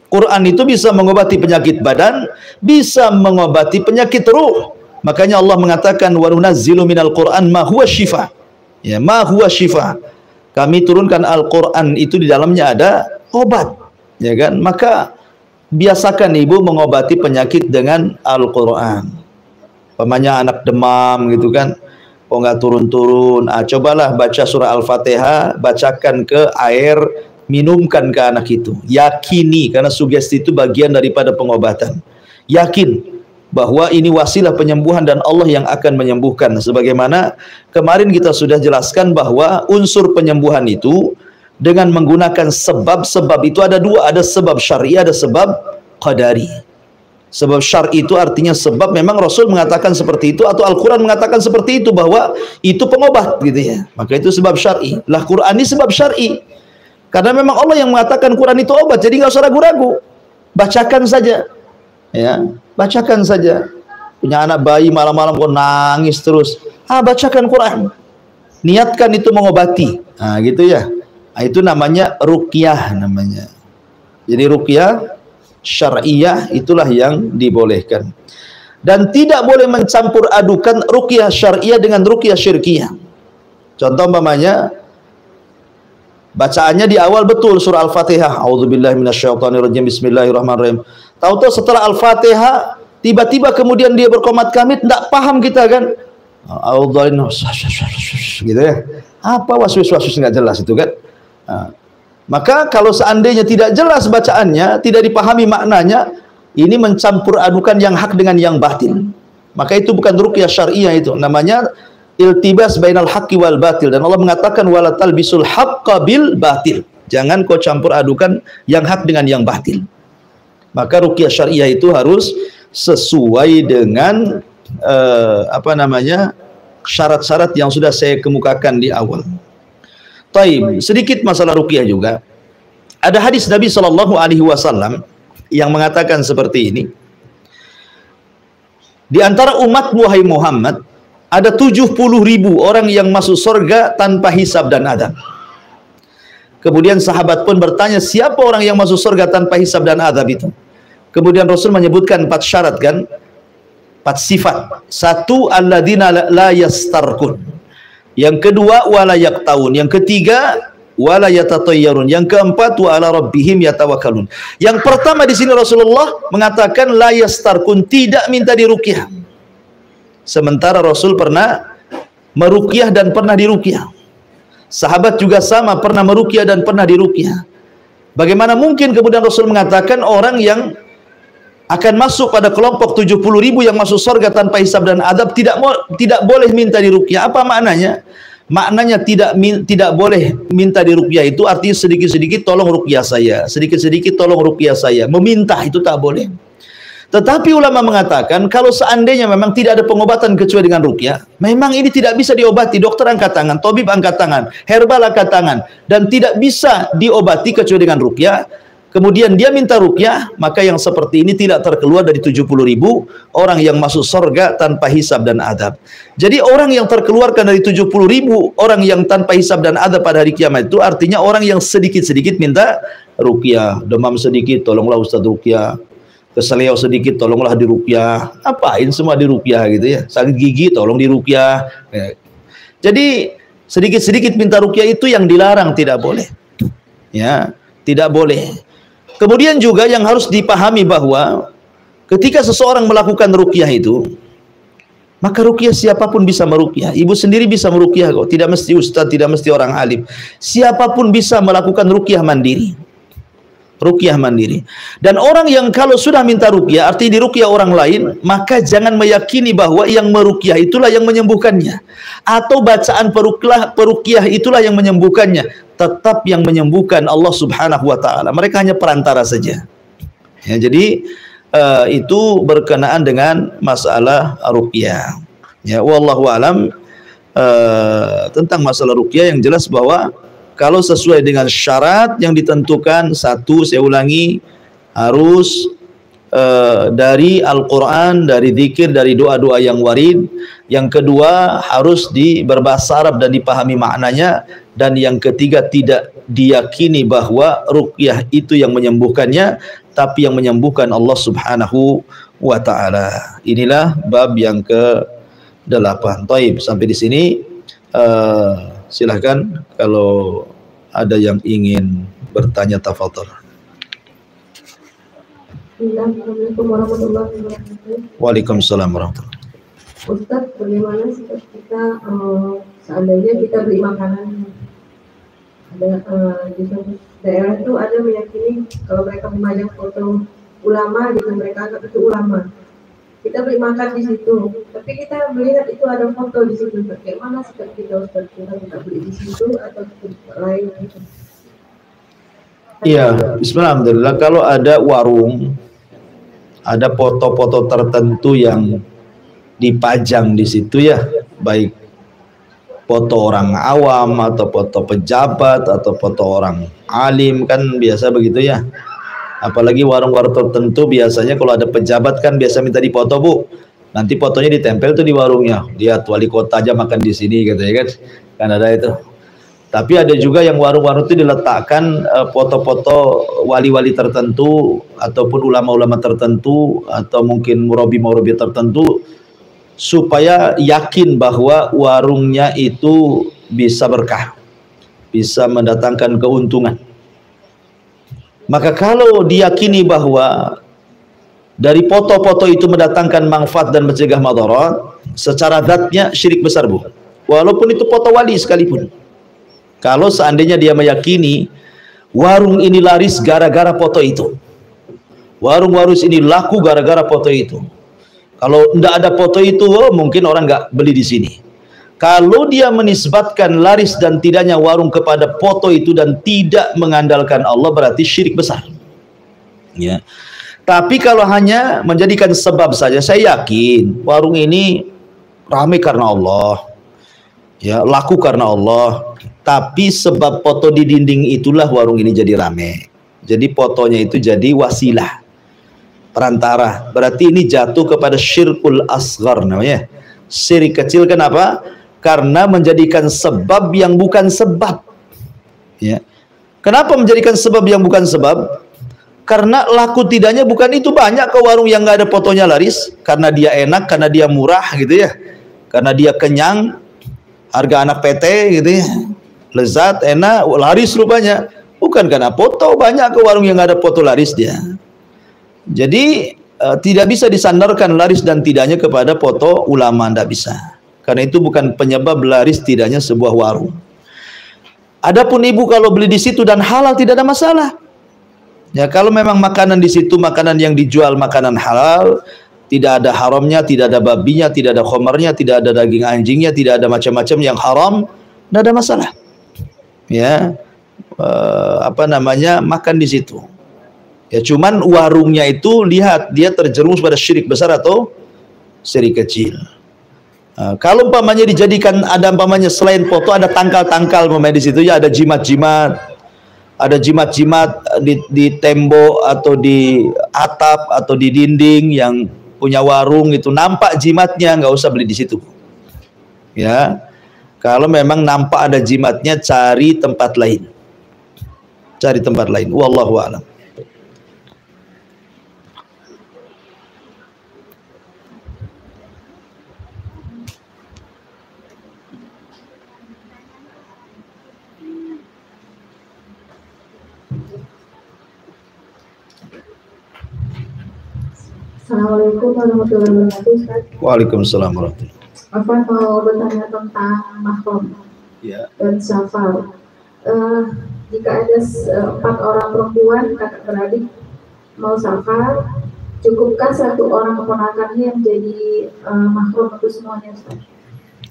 B: Quran itu bisa mengobati penyakit badan, bisa mengobati penyakit ruh. Makanya Allah mengatakan wa nunazzilu minal Qur'an ma huwa syifa. Ya, ma huwa syifa. Kami turunkan Al-Qur'an itu di dalamnya ada obat. Ya kan? Maka biasakan ibu mengobati penyakit dengan Al-Qur'an. Pamannya anak demam gitu kan, kok nggak turun-turun. Cobalah baca surah Al-Fatihah, bacakan ke air, minumkan ke anak itu. Yakini, karena sugesti itu bagian daripada pengobatan. Yakin bahwa ini wasilah penyembuhan dan Allah yang akan menyembuhkan. Sebagaimana kemarin kita sudah jelaskan bahwa unsur penyembuhan itu dengan menggunakan sebab-sebab itu ada dua, ada sebab syar'i, ada sebab qadari. Sebab syar'i itu artinya sebab memang Rasul mengatakan seperti itu atau Al-Quran mengatakan seperti itu, bahwa itu pengobat gitu ya. Maka itu sebab syar'i. Lah Quran ini sebab syar'i. Karena memang Allah yang mengatakan Quran itu obat, jadi nggak usah ragu-ragu. Bacakan saja. Ya, bacakan saja. Punya anak bayi malam-malam kok nangis terus. Bacakan Quran. Niatkan itu mengobati. Gitu ya. Itu namanya ruqyah namanya. Jadi ruqyah syar'iyah itulah yang dibolehkan. Dan tidak boleh mencampur adukan ruqyah syar'iyah dengan ruqyah syirkiyah. Contoh umpamanya bacaannya di awal betul surah Al-Fatihah, auzubillahi minasyaitonirrajim, bismillahirrahmanirrahim. Tahu-tahu setelah Al-Fatihah tiba-tiba kemudian dia berkomat kamit, tidak paham kita kan. Gitu ya. Apa waswis-waswis nggak jelas itu kan. Maka kalau seandainya tidak jelas bacaannya, tidak dipahami maknanya, ini mencampur adukan yang hak dengan yang batil. Maka itu bukan ruqyah syar'iyah, itu namanya iltibas bainal haqqi wal batil. Dan Allah mengatakan wala talbisul haqqa bil batil. Jangan kau campur adukan yang hak dengan yang batil. Maka ruqyah syariah itu harus sesuai dengan syarat-syarat yang sudah saya kemukakan di awal. Taib, sedikit masalah ruqyah juga. Ada hadis Nabi SAW yang mengatakan seperti ini. Di antara umat wahai Muhammad, ada 70.000 orang yang masuk surga tanpa hisab dan adab. Kemudian sahabat pun bertanya, siapa orang yang masuk surga tanpa hisab dan adab itu? Kemudian Rasul menyebutkan 4 syarat kan? 4 sifat. 1, alladzina la yastarkun. Yang kedua, wala yaqtaun. Yang ketiga, wala yatatayyarun. Yang keempat, wa ala rabbihim yatawakkalun. Yang pertama di sini Rasulullah mengatakan la yastarkun, tidak minta diruqyah. Sementara Rasul pernah meruqyah dan pernah diruqyah. Sahabat juga sama, pernah meruqyah dan pernah diruqyah. Bagaimana mungkin kemudian Rasul mengatakan orang yang akan masuk pada kelompok 70.000 yang masuk surga tanpa hisab dan adab tidak boleh minta diruqyah? Apa maknanya? Maknanya tidak boleh minta diruqyah itu artinya sedikit-sedikit tolong ruqyah saya, sedikit-sedikit tolong ruqyah saya. Meminta itu tak boleh. Tetapi ulama mengatakan kalau seandainya memang tidak ada pengobatan kecuali dengan ruqyah, memang ini tidak bisa diobati. Dokter angkat tangan, tabib angkat tangan, herbal angkat tangan, dan tidak bisa diobati kecuali dengan ruqyah. Kemudian dia minta ruqyah, maka yang seperti ini tidak terkeluar dari 70.000 orang yang masuk surga tanpa hisab dan adab. Jadi orang yang terkeluarkan dari 70.000 orang yang tanpa hisab dan adab pada hari kiamat itu artinya orang yang sedikit-sedikit minta ruqyah. Demam sedikit, tolonglah Ustaz ruqyah. Keseleo sedikit, tolonglah diruqyah. Apain semua diruqyah gitu ya. Sakit gigi, tolong diruqyah. Jadi sedikit-sedikit minta ruqyah itu yang dilarang, tidak boleh. Ya, tidak boleh. Kemudian juga yang harus dipahami bahwa ketika seseorang melakukan ruqyah itu, maka ruqyah siapapun bisa meruqyah. Ibu sendiri bisa meruqyah kok, tidak mesti ustaz, tidak mesti orang alim. Siapapun bisa melakukan ruqyah mandiri. Ruqyah mandiri. Dan orang yang kalau sudah minta ruqyah, artinya diruqyah orang lain, maka jangan meyakini bahwa yang meruqyah itulah yang menyembuhkannya, atau bacaan peruqyah itulah yang menyembuhkannya. Tetap yang menyembuhkan Allah Subhanahu wa taala. Mereka hanya perantara saja. Ya, jadi itu berkenaan dengan masalah ruqyah. Ya, wallahu alam tentang masalah ruqyah yang jelas bahwa kalau sesuai dengan syarat yang ditentukan, 1, saya ulangi, harus dari Al-Quran, dari zikir, dari doa-doa yang warid. Yang kedua, harus berbahasa Arab dan dipahami maknanya. Dan yang ketiga, tidak diyakini bahwa ruqyah itu yang menyembuhkannya, tapi yang menyembuhkan Allah Subhanahu wa ta'ala. Inilah bab yang ke-8. Taib, sampai di sini silahkan kalau ada yang ingin bertanya, tafadhol.
A: Assalamualaikum warahmatullahi wabarakatuh.
B: Waalaikumsalam warahmatullahi wabarakatuh.
A: Ustaz, bagaimana sikap kita seandainya kita beli makanan, ada di suatu daerah itu ada meyakini kalau mereka memajang foto ulama gitu, mereka anggap itu ulama. Kita beli makan di situ, tapi kita melihat itu ada foto di situ. Bagaimana sikap kita, Ustaz? Kita beli di situ atau di tempat lain gitu?
B: Iya, bismillahirrahmanirrahim. Kalau ada warung, ada foto-foto tertentu yang dipajang di situ ya, baik foto orang awam atau foto pejabat atau foto orang alim, kan biasa begitu ya. Apalagi warung-warung tertentu biasanya kalau ada pejabat kan biasa minta dipoto, Bu. Nanti fotonya ditempel tuh di warungnya. Lihat wali kota aja makan di sini gitu ya kan. Kan ada itu. Tapi ada juga yang warung-warung itu diletakkan foto-foto wali-wali tertentu ataupun ulama-ulama tertentu atau mungkin murabi-murabi tertentu supaya yakin bahwa warungnya itu bisa berkah, bisa mendatangkan keuntungan. Maka kalau diyakini bahwa dari foto-foto itu mendatangkan manfaat dan mencegah madarat, secara zatnya syirik besar, Bu. Walaupun itu foto wali sekalipun. Kalau seandainya dia meyakini warung ini laris gara-gara foto itu, warung-warung ini laku gara-gara foto itu. Kalau tidak ada foto itu, oh, mungkin orang nggak beli di sini. Kalau dia menisbatkan laris dan tidaknya warung kepada foto itu dan tidak mengandalkan Allah, berarti syirik besar. Ya. Tapi kalau hanya menjadikan sebab saja, saya yakin warung ini ramai karena Allah, ya, laku karena Allah. Tapi sebab foto di dinding itulah warung ini jadi ramai. Jadi fotonya itu jadi wasilah, perantara. Berarti ini jatuh kepada syirkul asghar namanya. Syirik kecil. Kenapa? Karena menjadikan sebab yang bukan sebab. Ya. Kenapa menjadikan sebab yang bukan sebab? Karena laku tidaknya bukan itu. Banyak ke warung yang nggak ada fotonya laris karena dia enak, karena dia murah gitu ya, karena dia kenyang, harga anak PT gitu ya, lezat, enak, laris rupanya. Bukan karena foto. Banyak ke warung yang nggak ada foto laris dia. Jadi tidak bisa disandarkan laris dan tidaknya kepada foto ulama, tidak bisa. Karena itu bukan penyebab laris tidaknya sebuah warung. Adapun ibu kalau beli di situ dan halal, tidak ada masalah. Ya, kalau memang makanan di situ makanan yang dijual makanan halal, tidak ada haramnya, tidak ada babinya, tidak ada khomernya, tidak ada daging anjingnya, tidak ada macam-macam yang haram, tidak ada masalah. Ya, makan di situ. Ya, cuman warungnya itu lihat dia terjerumus pada syirik besar atau syirik kecil. Kalau umpamanya dijadikan ada umpamanya selain foto ada tangkal-tangkal di situ ya, ada jimat-jimat, ada jimat-jimat di tembok atau di atap atau di dinding yang punya warung itu nampak jimatnya, nggak usah beli di situ. Ya, kalau memang nampak ada jimatnya cari tempat lain. Cari tempat lain. Wallahu a'lam.
A: Assalamualaikum warahmatullahi wabarakatuh, Ustaz.
B: Waalaikumsalam warahmatullahi wabarakatuh.
A: Afwan mau bertanya tentang mahram dan safar. Jika ada 4 orang perempuan kakak beradik mau safar, cukupkah 1 orang keponakannya yang jadi mahram untuk semuanya, Ustaz?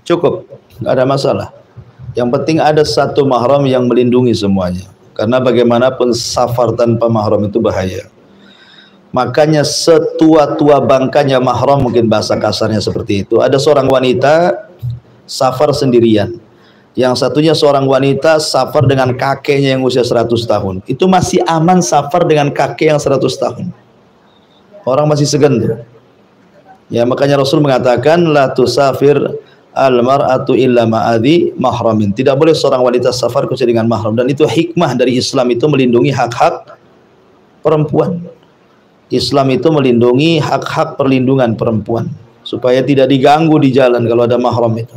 B: Cukup, nggak ada masalah. Yang penting ada 1 mahram yang melindungi semuanya. Karena bagaimanapun safar tanpa mahram itu bahaya. Makanya setua-tua bangkanya mahram, mungkin bahasa kasarnya seperti itu. Ada seorang wanita safar sendirian. Yang satunya seorang wanita safar dengan kakeknya yang usia 100 tahun. Itu masih aman safar dengan kakek yang 100 tahun. Orang masih segan tuh. Ya, makanya Rasul mengatakan la tusafir al-mar'atu illa ma'adhi mahramin. Tidak boleh seorang wanita safar kecuali dengan mahram. Dan itu hikmah dari Islam, itu melindungi hak-hak perempuan. Islam itu melindungi hak-hak perlindungan perempuan supaya tidak diganggu di jalan kalau ada mahram itu.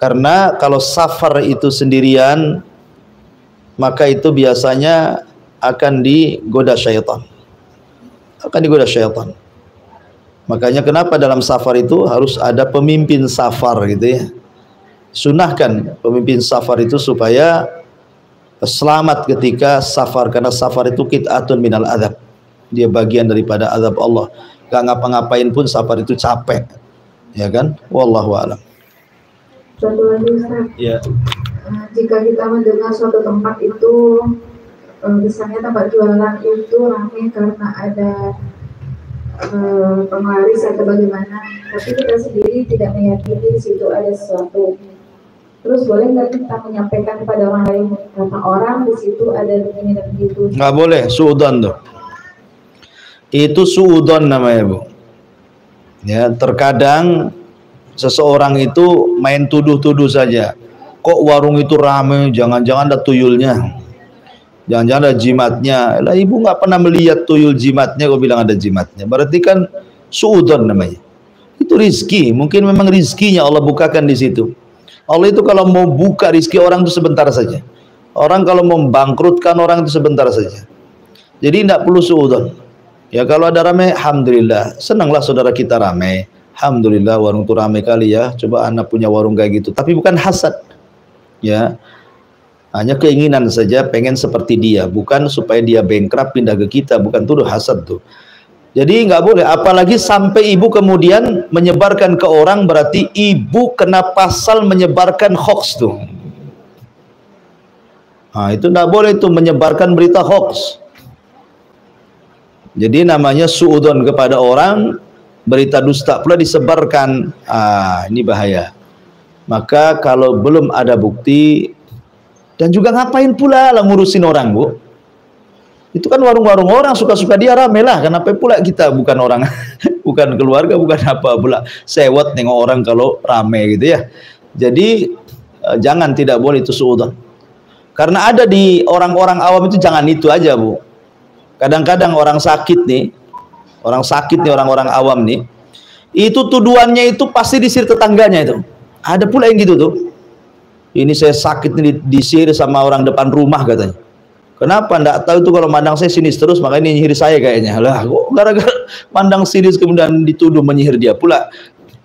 B: Karena kalau safar itu sendirian, maka itu biasanya akan digoda syaitan. Akan digoda syaitan. Makanya kenapa dalam safar itu harus ada pemimpin safar gitu ya. Sunahkan pemimpin safar itu supaya selamat ketika safar, karena safar itu qit'atun minal adzab. Dia bagian daripada azab Allah. Gak ngapa-ngapain pun safar itu capek. Ya kan? Wallahu a'lam.
A: Contoh lagi, Ustaz.
B: Ya.
A: Jika kita mendengar suatu tempat itu misalnya tempat jualan itu ramai karena ada penglaris atau bagaimana, tapi kita sendiri tidak meyakini di situ ada sesuatu. Terus boleh nggak kita menyampaikan kepada orang lain, kata orang di situ ada begini dan begitu?
B: Nggak boleh, suudzon tuh. Itu suudzon namanya, Bu. Ya, terkadang seseorang itu main tuduh-tuduh saja. Kok warung itu ramai? Jangan-jangan ada tuyulnya. Jangan-jangan ada jimatnya. Lah, ibu nggak pernah melihat tuyul jimatnya, kok bilang ada jimatnya. Berarti kan suudzon namanya. Itu rizki. Mungkin memang rizkinya Allah bukakan di situ. Allah itu kalau mau buka rizki orang itu sebentar saja. Orang kalau mau bangkrutkan orang itu sebentar saja. Jadi tidak perlu suudzon. Ya, kalau ada ramai, alhamdulillah. Senanglah saudara kita ramai. Alhamdulillah warung itu ramai kali ya. Coba anak punya warung kayak gitu. Tapi bukan hasad. Ya, hanya keinginan saja pengen seperti dia. Bukan supaya dia bankrupt pindah ke kita. Bukan tuduh hasad tuh. Jadi nggak boleh, apalagi sampai ibu kemudian menyebarkan ke orang, berarti ibu kena pasal menyebarkan hoax tuh. Nah, itu nggak boleh tuh menyebarkan berita hoax. Jadi namanya suudon kepada orang, berita dusta pula disebarkan. Ini bahaya. Maka kalau belum ada bukti, dan juga ngapain pula lah ngurusin orang, Bu? Itu kan warung-warung orang, suka-suka dia rame lah. Kenapa pula kita bukan orang, bukan keluarga, bukan apa pula sewot nengok orang kalau rame gitu ya. Jadi jangan, tidak boleh itu suudzon. Karena ada di orang-orang awam itu, jangan itu aja, Bu. Kadang-kadang orang sakit nih, orang-orang awam nih, itu tuduhannya itu pasti disihir tetangganya itu. Ada pula yang gitu tuh. Ini saya sakit nih disihir sama orang depan rumah katanya. Kenapa? Nggak tahu tuh, kalau mandang saya sinis terus, makanya ini nyihir saya kayaknya. Lah, kok gara-gara mandang sinis kemudian dituduh menyihir dia pula?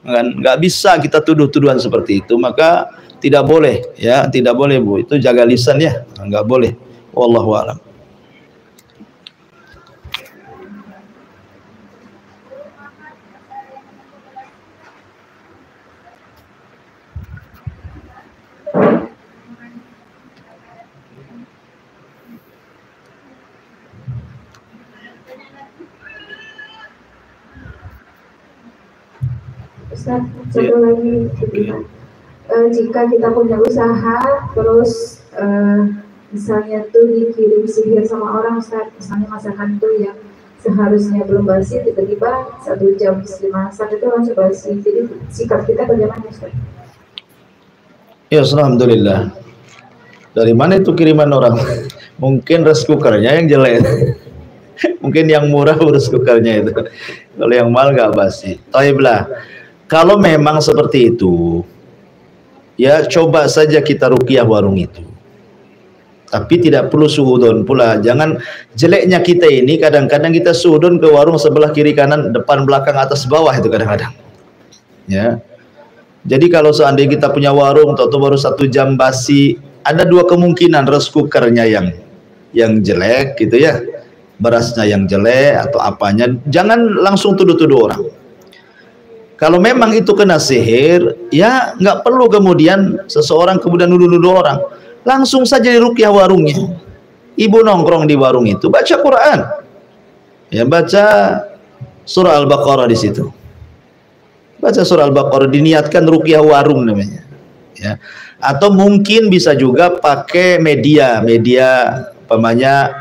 B: Kan nggak bisa kita tuduh-tuduhan seperti itu. Maka tidak boleh, ya, tidak boleh, Bu. Itu jaga lisan ya, nggak boleh. Wallahu a'lam.
A: Ustaz, satu lagi, jika kita punya usaha, terus misalnya tuh dikirim sihir sama orang, Ustaz, misalnya masakan tuh yang seharusnya belum basi, tiba-tiba 1 jam dimasak itu langsung basi. Jadi sikap kita bagaimana, Ustaz?
B: Ya, alhamdulillah. Dari mana itu kiriman orang? Mungkin rice cookernya yang jelek. Mungkin yang murah rice cookernya itu. Kalau yang mahal nggak basi. Taiblah. Kalau memang seperti itu, ya coba saja kita ruqyah warung itu. Tapi tidak perlu suhudon pula. Jangan, jeleknya kita ini kadang-kadang kita suhudon ke warung sebelah kiri kanan, depan belakang atas bawah itu kadang-kadang. Ya. Jadi kalau seandainya kita punya warung, atau baru 1 jam basi, ada 2 kemungkinan, rice cookernya yang jelek gitu ya, berasnya yang jelek atau apanya. Jangan langsung tuduh-tuduh orang. Kalau memang itu kena sihir, ya nggak perlu kemudian seseorang kemudian nuduh-nuduh orang. Langsung saja diruqyah warungnya. Ibu nongkrong di warung itu, baca Quran. Ya, baca surah Al-Baqarah di situ. Baca surah Al-Baqarah, diniatkan ruqyah warung namanya. Ya. Atau mungkin bisa juga pakai media umpamanya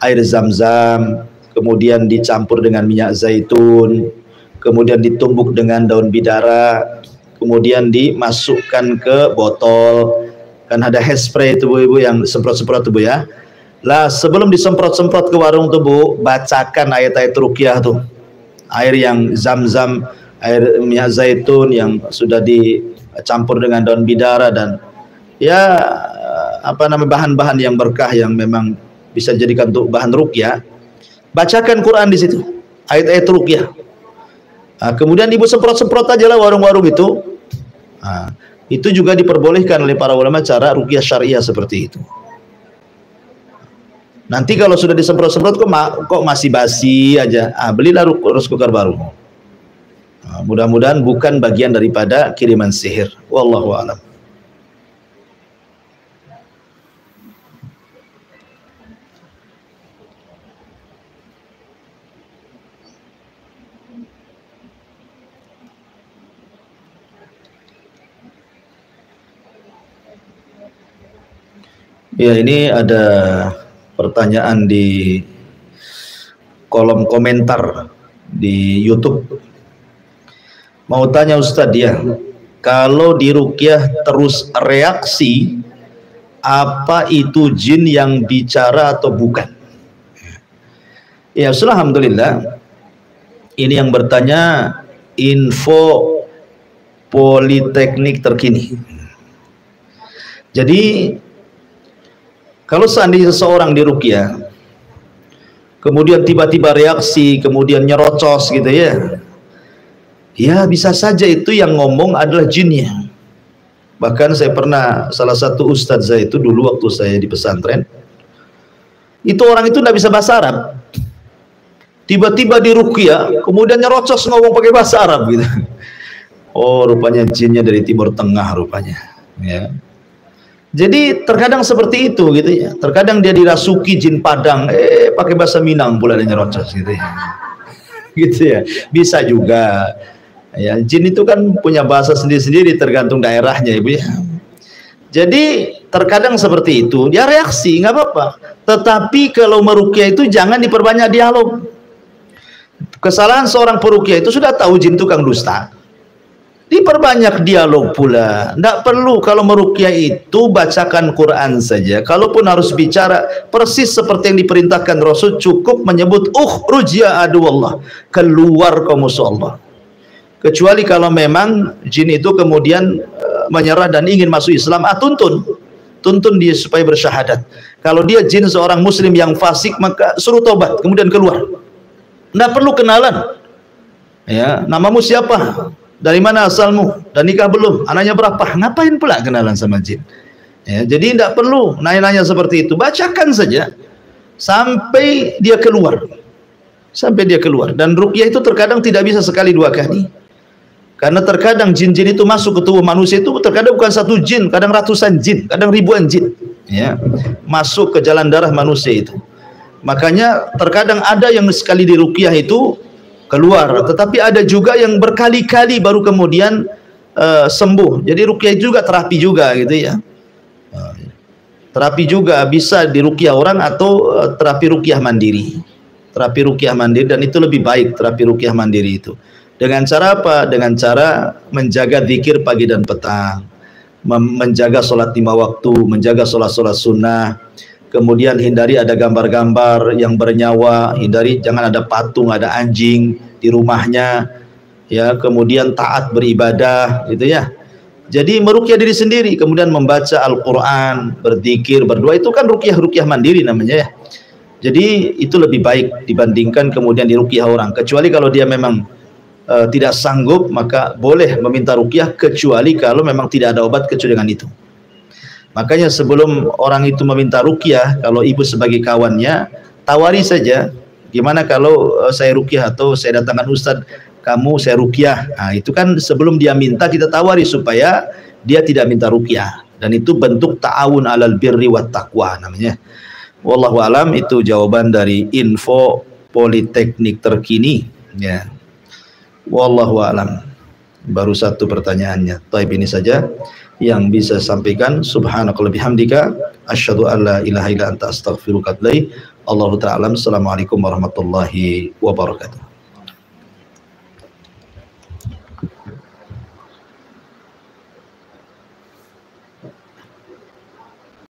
B: air zam-zam, kemudian dicampur dengan minyak zaitun, kemudian ditumbuk dengan daun bidara, kemudian dimasukkan ke botol. Kan ada hairspray itu, Bu, Ibu, yang semprot-semprot tuh, Bu, ya. Lah, sebelum disemprot-semprot ke warung tuh, Bu, bacakan ayat-ayat ruqyah tuh. Air yang zam-zam, air minyak zaitun yang sudah dicampur dengan daun bidara dan ya apa namanya bahan-bahan yang berkah yang memang bisa dijadikan untuk bahan ruqyah. Bacakan Quran di situ, ayat-ayat ruqyah. Nah, kemudian ibu semprot-semprot aja lah warung-warung itu. Nah, itu juga diperbolehkan oleh para ulama cara ruqyah syariah seperti itu. Nanti kalau sudah disemprot-semprot kok masih basi aja, belilah rice cooker baru. Nah, mudah-mudahan bukan bagian daripada kiriman sihir. Wallahu a'lam. Ya, ini ada pertanyaan di kolom komentar di YouTube. Mau tanya Ustadz ya, kalau di ruqyah terus reaksi, apa itu jin yang bicara atau bukan? Ya, alhamdulillah. Ini yang bertanya info politeknik terkini. Jadi kalau seandainya seseorang di ruqyah kemudian tiba-tiba reaksi, kemudian nyerocos gitu ya, ya bisa saja itu yang ngomong adalah jinnya. Bahkan saya pernah, salah satu ustadz saya itu dulu waktu saya di pesantren, itu orang itu tidak bisa bahasa Arab. tiba-tiba di ruqyah, kemudian nyerocos ngomong pakai bahasa Arab gitu. Oh, rupanya jinnya dari Timur Tengah rupanya, ya. Jadi terkadang seperti itu gitu ya. Terkadang dia dirasuki jin Padang, pakai bahasa Minang pula dia nyerocos gitu ya. Gitu ya. Bisa juga. Ya, jin itu kan punya bahasa sendiri-sendiri tergantung daerahnya, Ibu ya. Jadi terkadang seperti itu, dia reaksi, nggak apa-apa. Tetapi kalau meruqyah itu jangan diperbanyak dialog. Kesalahan seorang peruqyah itu sudah tahu jin tukang dusta, diperbanyak dialog pula. Tidak perlu. Kalau meruqyah itu bacakan Quran saja. Kalaupun harus bicara persis seperti yang diperintahkan Rasul, cukup menyebut ukhruj ya aduwallah, keluar kau musuh Allah. Kecuali kalau memang jin itu kemudian menyerah dan ingin masuk Islam, tuntun dia supaya bersyahadat. Kalau dia jin seorang muslim yang fasik, maka suruh tobat kemudian keluar. Tidak perlu kenalan. Ya, namamu siapa? Dari mana asalmu? Dan nikah belum? Anaknya berapa? Ngapain pula kenalan sama jin? Ya, jadi tidak perlu nanya-nanya seperti itu. Bacakan saja sampai dia keluar. Sampai dia keluar. Dan ruqyah itu terkadang tidak bisa sekali dua kali. Karena terkadang jin-jin itu masuk ke tubuh manusia itu terkadang bukan satu jin, kadang ratusan jin, kadang ribuan jin, ya, masuk ke jalan darah manusia itu. Makanya terkadang ada yang sekali diruqyah itu keluar, tetapi ada juga yang berkali-kali baru kemudian sembuh. Jadi ruqyah juga terapi juga gitu ya. Terapi juga bisa diruqyah orang atau terapi ruqyah mandiri. Terapi ruqyah mandiri, dan itu lebih baik terapi ruqyah mandiri itu. Dengan cara apa? Dengan cara menjaga zikir pagi dan petang, menjaga sholat 5 waktu, menjaga sholat-sholat sunnah. Kemudian hindari ada gambar-gambar yang bernyawa, hindari jangan ada patung, ada anjing di rumahnya, ya. Kemudian taat beribadah, gitu ya. Jadi meruqyah diri sendiri, kemudian membaca Al-Quran, berzikir, berdoa, itu kan ruqyah mandiri namanya ya. Jadi itu lebih baik dibandingkan kemudian diruqyah orang. Kecuali kalau dia memang tidak sanggup, maka boleh meminta ruqyah, kecuali kalau memang tidak ada obat kecuali dengan itu. Makanya sebelum orang itu meminta ruqyah, kalau ibu sebagai kawannya, tawari saja, gimana kalau saya ruqyah atau saya datangkan ustadz, kamu saya ruqyah. Nah, itu kan sebelum dia minta kita tawari supaya dia tidak minta ruqyah. Dan itu bentuk ta'awun alal birri wat taqwa namanya. Wallahu alam, itu jawaban dari info politeknik terkini, ya. Wallahu alam. Baru satu pertanyaannya. Taib, ini saja yang bisa sampaikan. Subhanakallahumma bihamdika asyhadu an la ilaha illa anta astaghfiruka wa atubu ilaik. Allahu ta'ala. Assalamualaikum warahmatullahi wabarakatuh.